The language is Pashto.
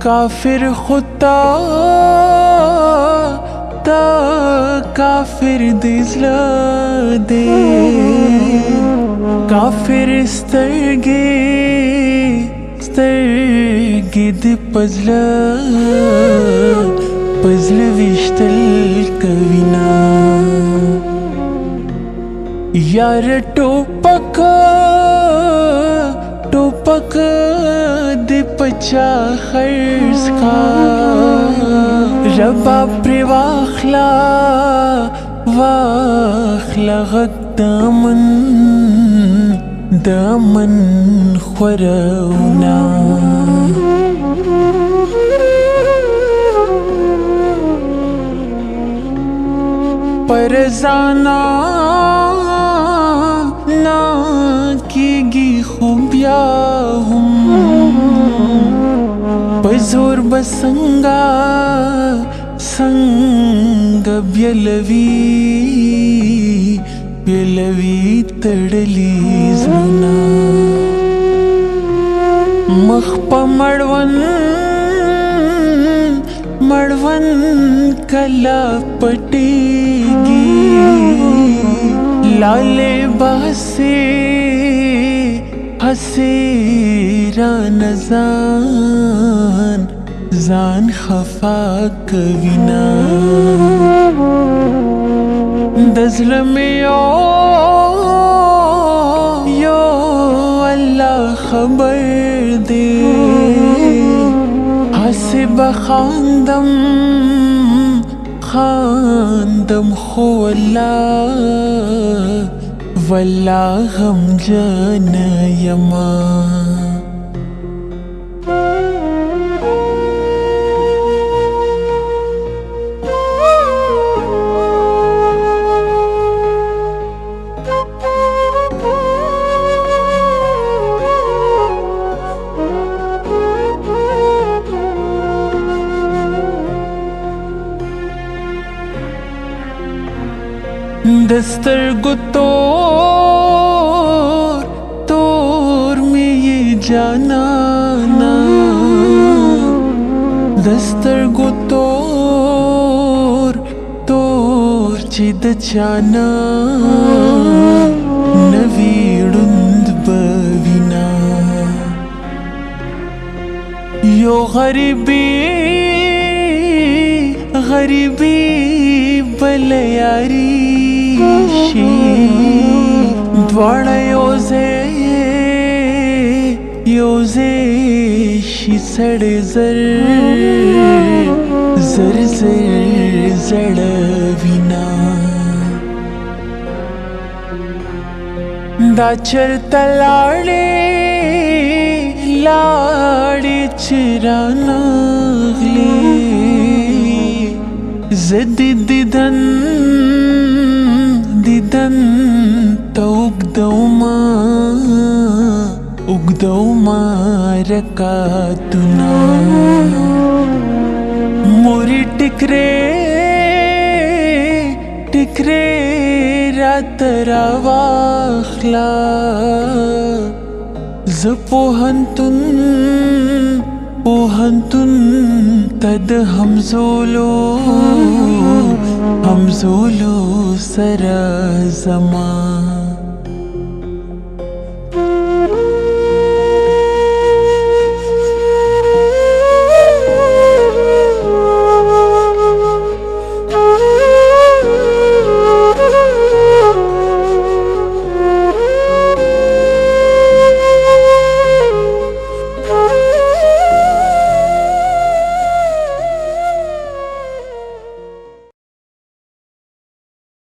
काफिर खुदा ता काफिर दिजला दे काफिर سترگی دی پزل ویشتل کوینا یار ٹوپک دی پچا خرز کا ربا پر واخلا غد دامن خورونا پرزانا نا کیگی خوبیا ہم بزور بسنگا سنگ بیلوی تڑلی زنا مخ پا مڑون کلا پٹیگی لالے باسے حسیران زان خفا کوینا دزلم یو اللہ خبر دے حسب خاندم خو واللہ غم جان یما दस्तरगो तोर में ये जाना ना दस्तरगो तोर चिद चाना नवीडुंद बविना यो गरीबी बलयारी द्वाड़ा योजे शी सड़े zar zड़विना दाचर तलाड़े लाड़े चिरानागले زدی دیدن تا اگدوما رکاتنا موری ٹکرے رات راواخلا زپوہنتن تد همزولو سرا زمان